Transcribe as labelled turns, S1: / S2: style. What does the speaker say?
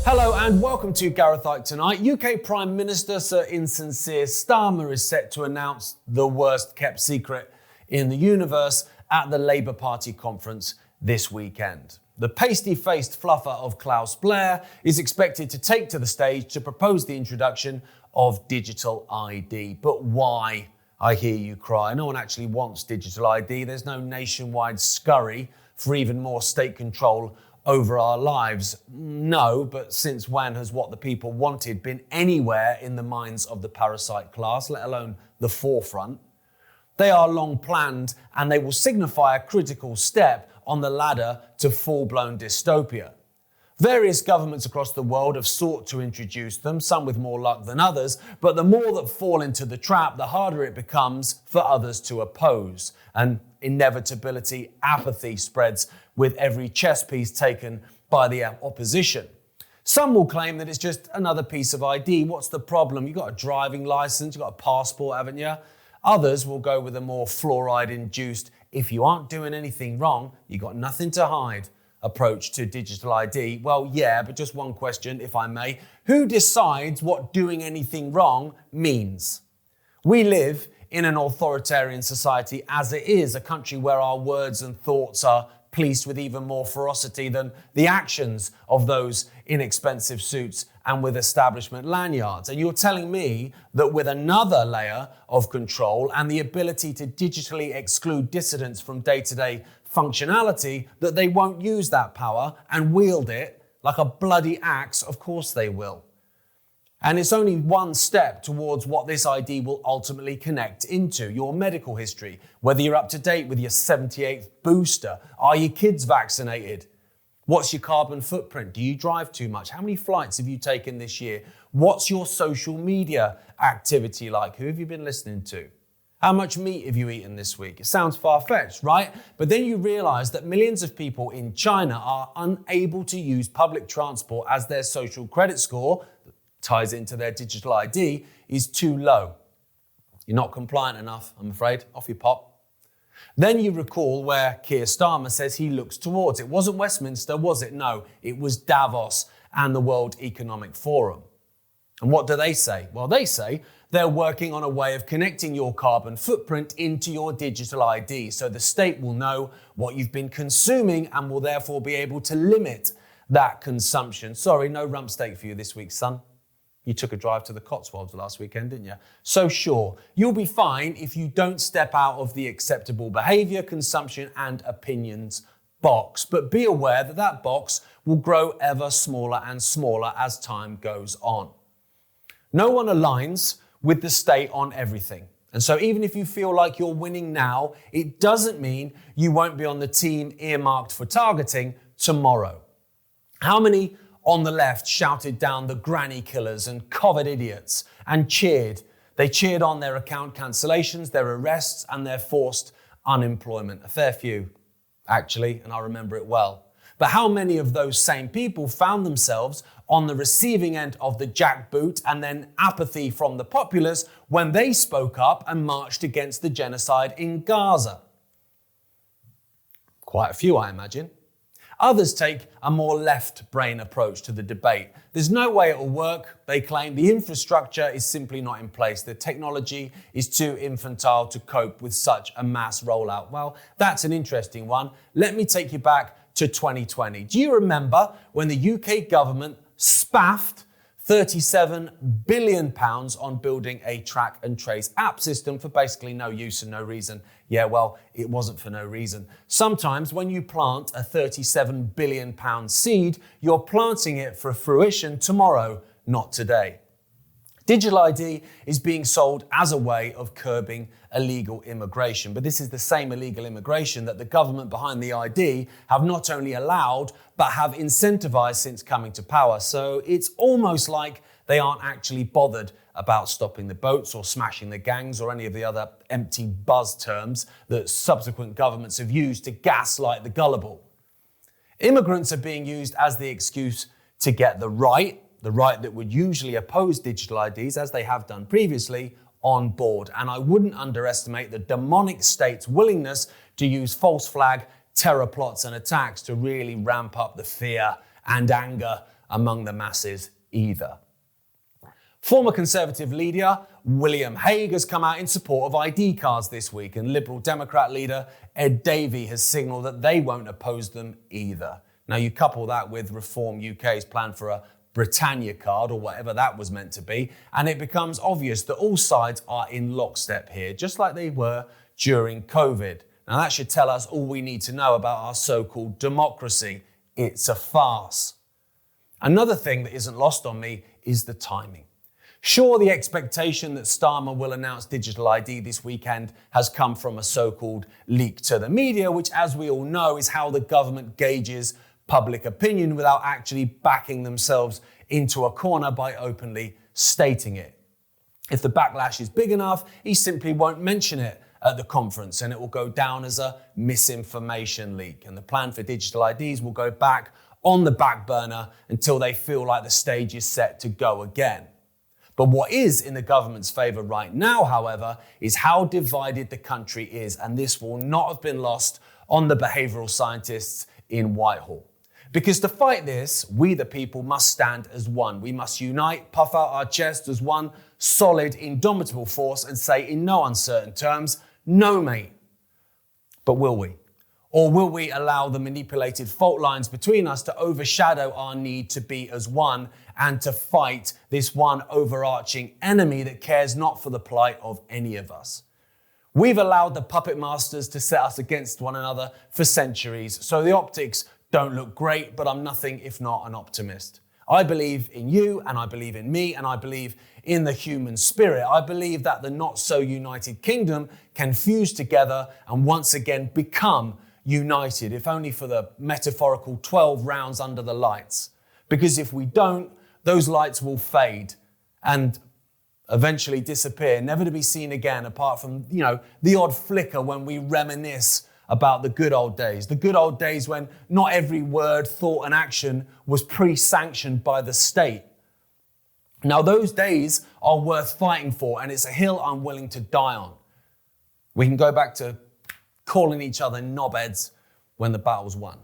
S1: Hello and welcome to Gareth Icke Tonight. UK Prime Minister Sir Insincere Starmer is set to announce the worst kept secret in the universe at the Labour Party conference this weekend. The pasty-faced fluffer of Klaus Blair is expected to take to the stage to propose the introduction of digital ID. But why, I hear you cry? No one actually wants digital ID. There's no nationwide scurry for even more state control over our lives. No, but since when has what the people wanted been anywhere in the minds of the parasite class, let alone the forefront? They are long planned and they will signify a critical step on the ladder to full-blown dystopia. Various governments across the world have sought to introduce them, some with more luck than others, but the more that fall into the trap, the harder it becomes for others to oppose. And inevitability, apathy spreads with every chess piece taken by the opposition. Some will claim that it's just another piece of ID. What's the problem? You've got a driving license, you've got a passport, haven't you? Others will go with a more fluoride-induced, if you aren't doing anything wrong, you've got nothing to hide approach to digital ID. Well, yeah, but just one question, if I may. Who decides what doing anything wrong means? We live in an authoritarian society as it is, a country where our words and thoughts are policed with even more ferocity than the actions of those in expensive suits and with establishment lanyards. And you're telling me that with another layer of control and the ability to digitally exclude dissidents from day-to-day functionality, that they won't use that power and wield it like a bloody axe? Of course they will. And it's only one step towards what this ID will ultimately connect into: your medical history, whether you're up to date with your 78th booster. Are your kids vaccinated? What's your carbon footprint? Do you drive too much? How many flights have you taken this year? What's your social media activity like? Who have you been listening to? How much meat have you eaten this week? It sounds far-fetched, right? But then you realize that millions of people in China are unable to use public transport as their social credit score, that ties into their digital ID, is too low. You're not compliant enough, I'm afraid. Off you pop. Then you recall where Keir Starmer says he looks towards. It wasn't Westminster, was it? No, it was Davos and the World Economic Forum. And what do they say? Well, they say they're working on a way of connecting your carbon footprint into your digital ID, so the state will know what you've been consuming and will therefore be able to limit that consumption. Sorry, no rump steak for you this week, son. You took a drive to the Cotswolds last weekend, didn't you? So sure, you'll be fine if you don't step out of the acceptable behavior, consumption and opinions box. But be aware that that box will grow ever smaller and smaller as time goes on. No one aligns with the state on everything. And so even if you feel like you're winning now, it doesn't mean you won't be on the team earmarked for targeting tomorrow. How many on the left shouted down the granny killers and COVID idiots and cheered? They cheered on their account cancellations, their arrests and their forced unemployment. A fair few, actually, and I remember it well. But how many of those same people found themselves on the receiving end of the jackboot and then apathy from the populace when they spoke up and marched against the genocide in Gaza? Quite a few, I imagine. Others take a more left-brain approach to the debate. There's no way it will work, they claim. The infrastructure is simply not in place. The technology is too infantile to cope with such a mass rollout. Well, that's an interesting one. Let me take you back to 2020. Do you remember when the UK government spaffed £37 billion on building a track and trace app system for basically no use and no reason? Yeah, well, it wasn't for no reason. Sometimes when you plant a £37 billion seed, you're planting it for fruition tomorrow, not today. Digital ID is being sold as a way of curbing illegal immigration. But this is the same illegal immigration that the government behind the ID have not only allowed, but have incentivized since coming to power. So it's almost like they aren't actually bothered about stopping the boats or smashing the gangs or any of the other empty buzz terms that subsequent governments have used to gaslight the gullible. Immigrants are being used as the excuse to get the right that would usually oppose digital IDs, as they have done previously, on board. And I wouldn't underestimate the demonic state's willingness to use false flag, terror plots and attacks to really ramp up the fear and anger among the masses either. Former Conservative leader William Hague has come out in support of ID cards this week, and Liberal Democrat leader Ed Davey has signalled that they won't oppose them either. Now you couple that with Reform UK's plan for a Britannia card, or whatever that was meant to be, and it becomes obvious that all sides are in lockstep here, just like they were during COVID. Now that should tell us all we need to know about our so-called democracy. It's a farce. Another thing that isn't lost on me is the timing. Sure, the expectation that Starmer will announce digital ID this weekend has come from a so-called leak to the media, which, as we all know, is how the government gauges public opinion without actually backing themselves into a corner by openly stating it. If the backlash is big enough, he simply won't mention it at the conference, and it will go down as a misinformation leak. And the plan for digital IDs will go back on the back burner until they feel like the stage is set to go again. But what is in the government's favour right now, however, is how divided the country is, and this will not have been lost on the behavioural scientists in Whitehall. Because to fight this, we the people must stand as one. We must unite, puff out our chest as one solid, indomitable force and say in no uncertain terms, no mate. But will we? Or will we allow the manipulated fault lines between us to overshadow our need to be as one and to fight this one overarching enemy that cares not for the plight of any of us? We've allowed the puppet masters to set us against one another for centuries, so the optics don't look great, but I'm nothing if not an optimist. I believe in you, and I believe in me, and I believe in the human spirit. I believe that the not-so-united kingdom can fuse together and once again become united, if only for the metaphorical 12 rounds under the lights. Because if we don't, those lights will fade and eventually disappear, never to be seen again, apart from, the odd flicker when we reminisce about the good old days when not every word, thought and action was pre-sanctioned by the state. Now those days are worth fighting for, and it's a hill I'm willing to die on. We can go back to calling each other knobheads when the battle's won.